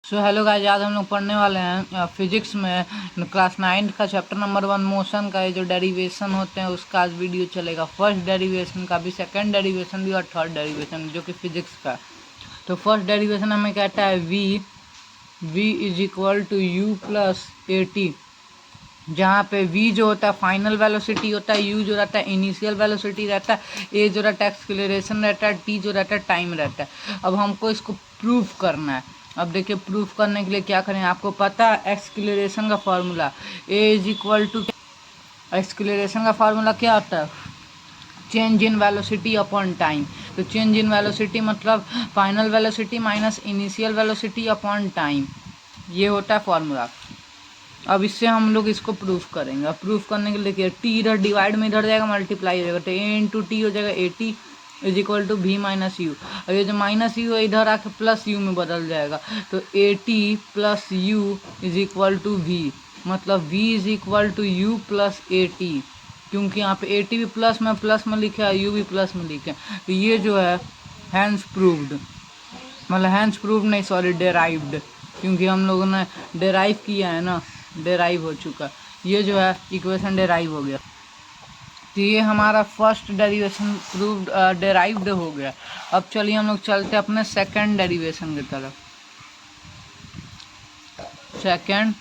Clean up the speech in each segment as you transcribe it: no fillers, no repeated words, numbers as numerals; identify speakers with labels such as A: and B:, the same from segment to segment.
A: So hello guys, आज हम लोग पढ़ने वाले हैं फिजिक्स में क्लास 9 का चैप्टर नंबर 1 मोशन का। ये जो डेरिवेशन होते हैं उसका आज वीडियो चलेगा। फर्स्ट डेरिवेशन का भी, सेकंड डेरिवेशन भी और थर्ड डेरिवेशन जो कि फिजिक्स का। तो फर्स्ट डेरिवेशन हमें कहता है v is equal to you plus A t, जहाँ पे v जो होता है फाइनल वेलोसिटी होता है, u जो रहता है इनिशियल वेलोसिटी रहता है, a जो रहता है एक्सीलरेशन रहता है, t जो रहता है टाइम रहता है। अब हमको इसको प्रूफ करना है। अब देखिए, प्रूफ करने के लिए क्या करें, आपको पता है एक्सीलरेशन का formula a is equal to, acceleration का फार्मूला क्या होता है, change in velocity upon time. तो चेंज इन वेलोसिटी मतलब final velocity minus initial velocity upon time, ये होता है फार्मूला। अब इससे हम लोग इसको प्रूफ करेंगे। अब प्रूफ करने के लिए देखिए, टी इधर डिवाइड में इधर जाएगा, मल्टीप्लाई हो जाएगा, तो ए इंटू टी हो जाएगा, a t is equal to v minus u. और ये जो माइनस यू है इधर आके प्लस यू में बदल जाएगा, तो A T plus U is equal to V, मतलब V is equal to you plus A T, क्योंकि यहाँ पे ए टी भी प्लस में लिखे है, यू भी प्लस में लिखे। तो ये जो है हैंस प्रूव्ड, मतलब हैंस प्रूव्ड नहीं, सॉरी डेराइव्ड, क्योंकि हम लोगों ने डेराइव किया है ना, डेराइव हो चुका, ये जो है इक्वेशन डेराइव हो गया। तो ये हमारा फर्स्ट डेरिवेशन प्रूव्ड डेराइव्ड हो गया। अब चलिए हम लोग चलते हैं अपने सेकंड डेरिवेशन की तरफ। सेकंड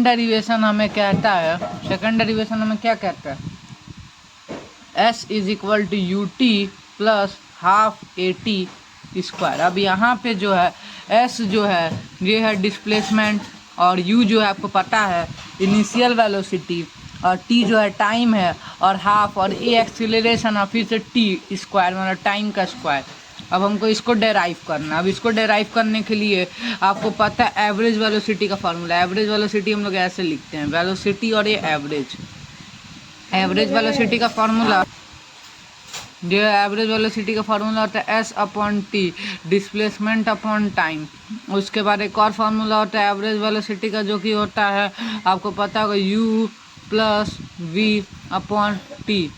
A: डेरिवेशन हमें कहता है, सेकंड डेरिवेशन हमें क्या कहता है, s is equal to u t plus half a t square. अब यहाँ पे जो है s जो है ये है डिस्प्लेसमेंट, और u जो है आपको पता है इनिशियल वेलोसिटी, और t जो है टाइम है, और हाफ और a एक्सीलरेशन, और फिर से t स्क्वायर मतलब टाइम का स्क्वायर। अब हमको इसको डेराइव करना। अब इसको डेराइव करने के लिए आपको पता है एवरेज वेलोसिटी का फार्मूला। एवरेज वेलोसिटी हम लोग ऐसे लिखते हैं, वेलोसिटी और ये एवरेज वेलोसिटी का फार्मूला, जो एवरेज वेलोसिटी का फार्मूला होता है S upon T, displacement upon time. उसके बाद एक और फार्मूला होता है एवरेज वेलोसिटी का, जो कि होता है आपको पता होगा U plus we upon T,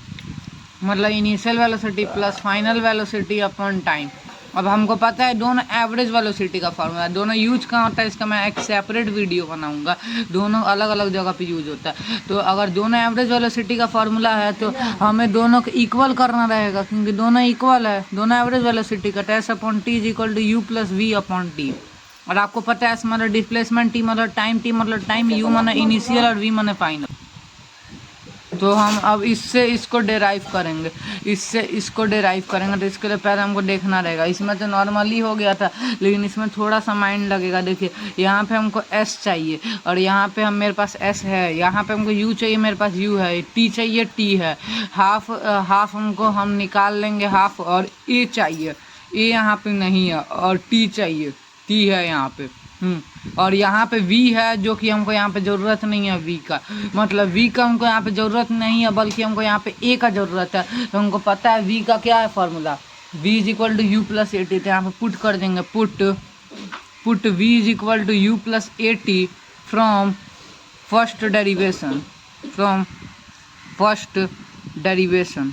A: मतलब initial velocity plus final velocity upon time. अब हमको पता है दोनों एवरेज वेलोसिटी का फार्मूला, दोनों यूज कहाँ होता है इसका मैं एक सेपरेट वीडियो बनाऊंगा, दोनों अलग अलग जगह पे यूज होता है। तो अगर दोनों एवरेज वेलोसिटी का फार्मूला है तो हमें दोनों को इक्वल करना रहेगा, क्योंकि दोनों इक्वल है, दोनों एवरेज वेलोसिटी का। S upon t is equal to you plus we upon t. और आपको पता है एस मतलब डिस्प्लेसमेंट, टी मतलब टाइम, टी मतलब टाइम, यू माने इनिशियल और वी माने फाइनल। तो हम अब इससे इसको डेराइव करेंगे, तो इसके लिए पहले हमको देखना रहेगा। इसमें तो नॉर्मली हो गया था, लेकिन इसमें थोड़ा सा माइंड लगेगा। देखिए यहाँ पे हमको s चाहिए, और यहाँ पे मेरे पास s है, यहाँ पे हमको u चाहिए, मेरे पास u है, t चाहिए, t है, हाफ हमको हम निकाल लेंगे हाफ, और a चाहिए, a यहाँ पे नहीं है, और t चाहिए, t है यहाँ पे, और यहाँ पे v है, जो कि हमको यहाँ पे ज़रूरत नहीं है v का, मतलब v का हमको यहाँ पे ज़रूरत नहीं है, बल्कि हमको यहाँ पे a का ज़रूरत है। तो हमको पता है v का क्या है formula, v is equal to you plus A t. तो यहाँ पे पुट कर देंगे, put v is equal to you plus A t from first derivation,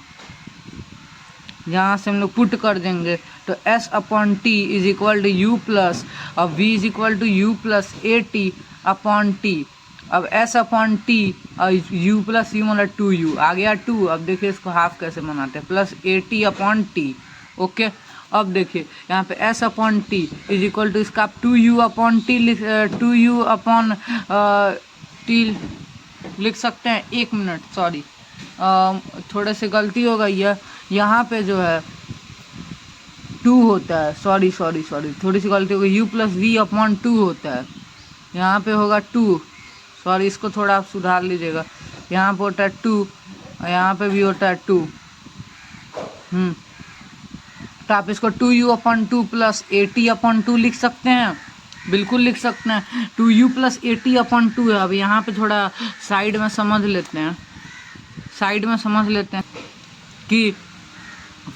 A: यहाँ से हम लोग पुट कर देंगे। तो s upon t is equal to you plus, अब v is equal to you plus A t upon t. अब s upon t और u प्लस यू मतलब 2u आ गया 2। अब देखिए इसको हाफ कैसे बनाते हैं, प्लस ए टी अपॉन टी। ओके, अब देखिए यहाँ पे s upon t is equal to, इसका आप 2u अपॉन टी लिख सकते हैं। 1 मिनट, सॉरी थोड़े से गलती हो गई है, यहाँ पे जो है 2 होता है, सॉरी थोड़ी सी गलती हो गई, u प्लस वी अपॉन 2 होता है, यहाँ पे होगा 2, सॉरी इसको थोड़ा आप सुधार लीजिएगा। यहाँ पे होता है 2 और यहाँ पे भी होता है 2। तो आप इसको 2u अपॉन 2 प्लस ए टी अपॉन 2 लिख सकते हैं, बिल्कुल लिख सकते हैं। 2u प्लस ए टी अपॉन 2 है। अब यहाँ पे थोड़ा साइड में समझ लेते हैं, कि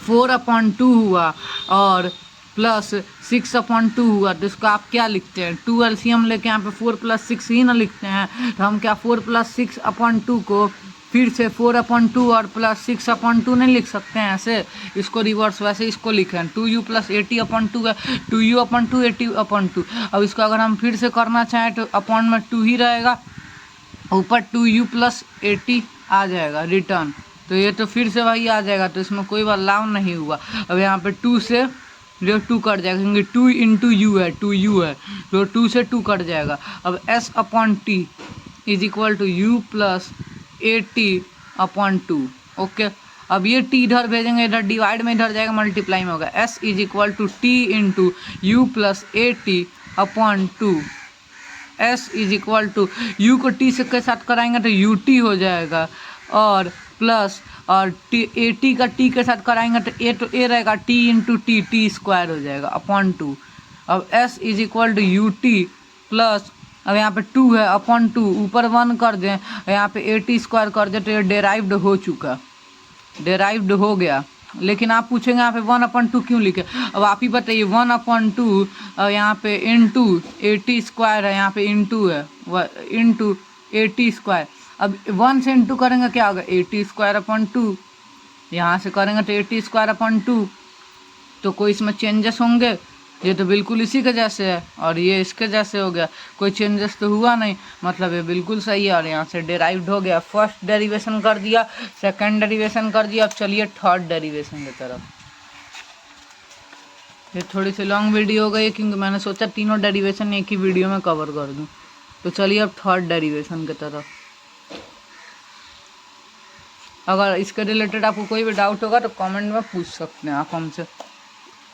A: 4 अपॉन 2 हुआ और प्लस 6 अपॉन 2 हुआ, तो इसको आप क्या लिखते हैं, 2 एलसीएम लेके यहाँ पे 4 प्लस 6 ही ना लिखते हैं। तो हम क्या 4 प्लस 6 अपॉन 2 को फिर से 4/2 और प्लस 6/2 नहीं लिख सकते हैं ऐसे, इसको रिवर्स वैसे इसको लिखें 2u प्लस 80/2 है, 2u/2 80/2। अब इसको अगर हम फिर से करना चाहें तो अपॉन में 2 ही रहेगा, ऊपर 2u प्लस 80 आ जाएगा रिटर्न, तो ये तो फिर से वही आ जाएगा, तो इसमें कोई बदलाव नहीं हुआ। अब यहाँ पे 2 से जो 2 कट जाएगा क्योंकि 2 इंटू यू है, 2u है, तो 2 से 2 कट जाएगा। अब s/t is equal to you plus 80/2। Okay, अब ये t इधर भेजेंगे, इधर डिवाइड में इधर जाएगा, मल्टीप्लाई में होगा, s is equal to t into u plus 80/2। s is equal to u को t से के साथ कराएंगे तो ut हो जाएगा, और प्लस और टी का t के साथ कराएंगे तो a रहेगा, t इंटू टी स्क्वायर हो जाएगा /2। अब s is equal to ut plus, अब यहाँ पे 2 है /2, ऊपर 1 कर दें, यहाँ पे 80 स्क्वायर कर दें तो ये डेराइव्ड हो चुका, डेराइव्ड हो गया। लेकिन आप पूछेंगे यहाँ पे 1/2 क्यों लिखे, अब आप ही बताइए। 1/2 यहाँ पे इंटू 80 स्क्वायर है, यहाँ पे इंटू है इंटू 80 स्क्वायर। अब 1 से इंटू करेंगे क्या होगा 80 स्क्वायर/2, यहाँ से करेंगे तो 80 स्क्वायर/2, तो कोई इसमें चेंजेस होंगे? ये तो बिल्कुल इसी के जैसे है, और ये इसके जैसे हो गया, कोई चेंजेस तो हुआ नहीं, मतलब ये बिल्कुल सही है, और यहाँ से डेराइव्ड हो गया। फर्स्ट डेरिवेशन कर दिया, सेकंड डेरिवेशन कर दिया, अब चलिए थर्ड डेरिवेशन की तरफ। ये थोड़ी सी लॉन्ग वीडियो हो गई क्योंकि मैंने सोचा तीनों डेरिवेशन एक ही वीडियो में कवर कर दूँ। तो चलिए अब थर्ड डेरिवेशन की तरफ। अगर इसके रिलेटेड आपको कोई भी डाउट होगा तो कमेंट में पूछ सकते हैं आप हमसे।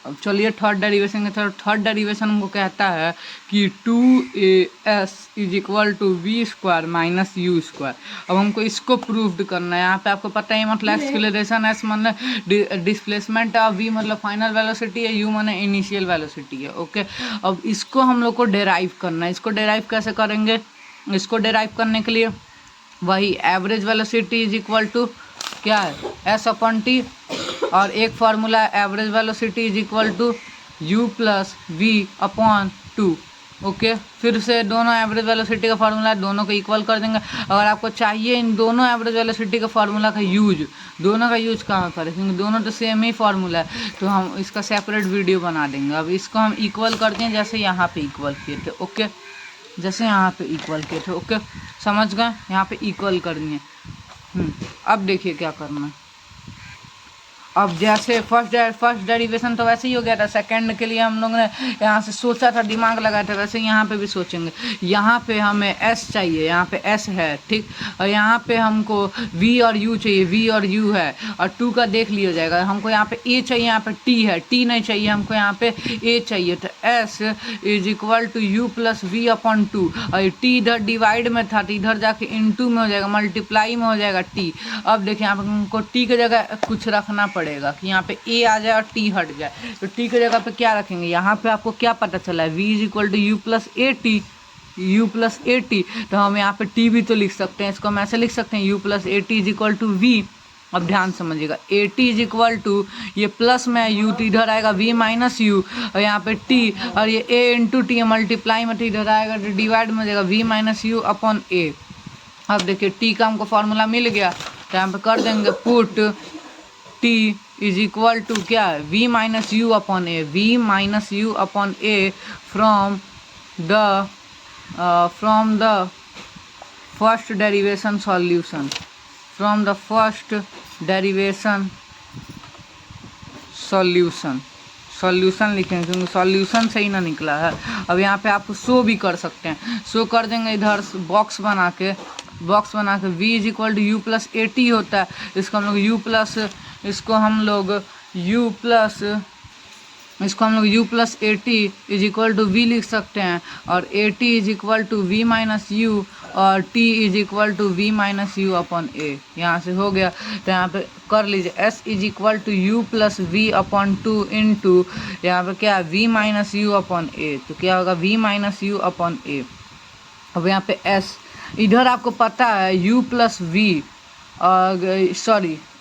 A: अब चलिए थर्ड डेरिवेशन की तरफ। थर्ड डेरिवेशन हमको कहता है कि 2as is equal to we square minus you square. अब हमको इसको प्रूव्ड करना है। यहाँ पे आपको पता है मतलब एक्सेलरेशन, एस मतलब डिस्प्लेसमेंट, वी मतलब फाइनल वेलोसिटी है, यू माने इनिशियल वेलोसिटी है। ओके, अब इसको हम लोग को डेराइव करना है। इसको डेराइव कैसे करेंगे? इसको डेराइव करने के लिए वही average velocity is equal to क्या है s/t, और एक फार्मूला average velocity is equal to u plus v/2। Okay, फिर से दोनों एवरेज वेलोसिटी का फार्मूला है, दोनों को इक्वल कर देंगे। अगर आपको चाहिए इन दोनों एवरेज वेलोसिटी का फार्मूला का यूज, दोनों का यूज कहाँ पर है क्योंकि दोनों तो सेम ही फार्मूला है, तो हम इसका सेपरेट वीडियो बना देंगे। अब इसको हम इक्वल करते हैं जैसे यहाँ पे इक्वल किए थे। ओके, जैसे यहाँ पे इक्वल किए थे। ओके, समझ गए? यहाँ पे इक्वल करनी है। अब देखिए क्या करना है। अब जैसे फर्स्ट डेरिवेशन तो वैसे ही हो गया था, सेकंड के लिए हम लोग ने यहाँ से सोचा था, दिमाग लगाया था, वैसे यहाँ पे भी सोचेंगे। यहाँ पे हमें s चाहिए, यहाँ पे s है, ठीक, और यहाँ पे हमको v और u चाहिए, v और u है, और 2 का देख लिया जाएगा। हमको यहाँ पे a चाहिए, यहाँ पे t है, t नहीं चाहिए हमको, यहाँ पे a चाहिए। तो s is equal to u plus v/2, और t इधर डिवाइड में था तो इधर जाके इंटू में हो जाएगा, मल्टीप्लाई में हो जाएगा t। अब देखिए यहाँ पे हमको t की जगह कुछ रखना पड़ेगा कि यहाँ पे a आ जाए और t हट जाए। तो t की जगह पे क्या रखेंगे? यहाँ पे आपको क्या पता चला है? v is equal to you plus 80, तो हम यहाँ पे t भी तो लिख सकते हैं। इसको हम ऐसे लिख सकते हैं u plus 80 is equal to v। अब ध्यान समझिएगा, 80 इज इक्वल टू, ये प्लस में u तो इधर आएगा v माइनस यू, और यहाँ पे t, और ये a इंटू टी मल्टीप्लाई में इधर आएगा तो डिवाइड में हो जाएगा v minus you upon a। अब देखिए t का हमको फार्मूला मिल गया, तो यहाँ पे कर देंगे put t is equal to क्या है? v minus you upon a, v minus you upon a from the first derivation solution, from the first derivation solution लिखेंगे क्योंकि सॉल्यूशन से ही ना निकला है। अब यहाँ पे आप शो भी कर सकते हैं, शो कर देंगे इधर बॉक्स बना के v is equal to you plus 80 होता है। इसको हम लोग u plus 80 is equal to v लिख सकते हैं, और 80 is equal to v minus u, और t is equal to v minus you upon a। यहाँ से हो गया, तो यहाँ पे कर लीजिए s is equal to u plus v/2 into यहाँ पे क्या है v minus you upon a। तो क्या होगा v minus you upon a। अब यहाँ पे s, इधर आपको पता है u प्लस v,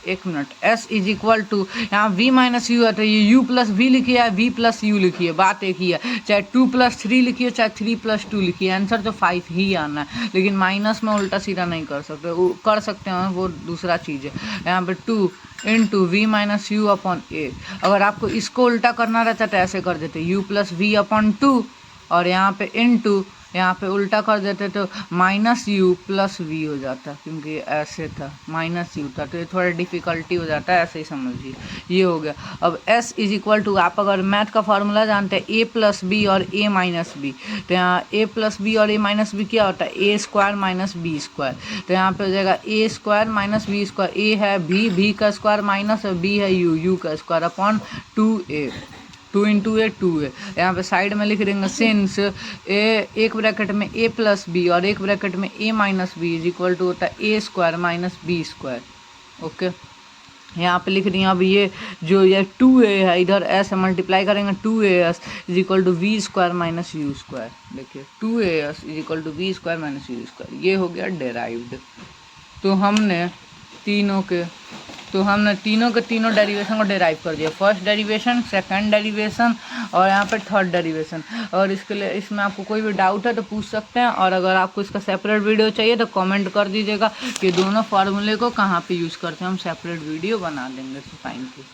A: एक minute, s is equal to यहाँ v माइनस यू है तो ये u प्लस वी लिखिए या v प्लस यू लिखिए, बात एक ही है। चाहे 2 प्लस 3 लिखिए चाहे 3 प्लस 2 लिखिए, आंसर तो 5 ही आना है। लेकिन माइनस में उल्टा सीधा नहीं कर सकते, वो कर सकते हैं, वो दूसरा चीज़ है। यहाँ पे 2 into V minus you upon A. अगर आपको इसको उल्टा करना रहता तो ऐसे कर देते u प्लस वी अपॉन 2 और यहाँ पे इंटू यहाँ पे उल्टा कर देते तो माइनस यू प्लस वी हो जाता, क्योंकि ऐसे था माइनस यू था, तो ये थोड़ा डिफिकल्टी हो जाता है, ऐसे ही समझिए। ये हो गया। अब s इज इक्वल टू, आप अगर मैथ का फार्मूला जानते हैं a प्लस बी और a माइनस बी, तो यहाँ a प्लस बी और a माइनस बी क्या होता है, A square minus B square. तो यहाँ पे हो जाएगा a square minus B square, a है v का स्क्वायर माइनस b है u का square upon 2a, 2 into A 2a। यहाँ पे साइड में लिख देंगे सिंस ए, एक ब्रैकेट में a प्लस बी और एक ब्रैकेट में a minus B is equal to होता है a square minus B square. Okay, यहाँ पे लिख दिया। अब ये जो ये 2a है इधर s से मल्टीप्लाई करेंगे, 2as is equal to we square minus you square. देखिए 2as is equal to we square minus you square, ये हो गया डेराइव्ड। तो हमने तीनों के तीनों डेरिवेशन को डेराइव कर दिया, फर्स्ट डेरिवेशन, सेकंड डेरिवेशन और यहाँ पे थर्ड डेरिवेशन। और इसके लिए इसमें आपको कोई भी डाउट है तो पूछ सकते हैं, और अगर आपको इसका सेपरेट वीडियो चाहिए तो कमेंट कर दीजिएगा कि दोनों फार्मूले को कहाँ पे यूज़ करते हैं, हम सेपरेट वीडियो बना देंगे। तो थैंक यू।